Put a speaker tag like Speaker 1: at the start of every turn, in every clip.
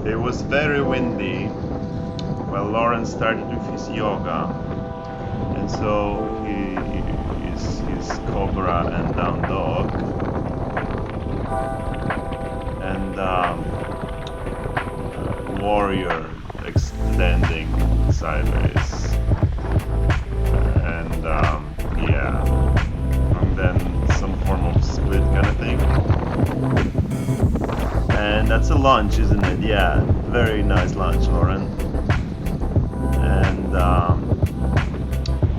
Speaker 1: It was very windy while Lawrence started with his yoga, and so his cobra and down dog, and warrior extending sideways, and yeah, and then some form of split kind of thing. And that's a lunge, isn't it? Yeah, very nice lunge, Lauren. And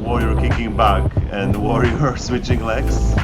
Speaker 1: warrior kicking back and warrior switching legs.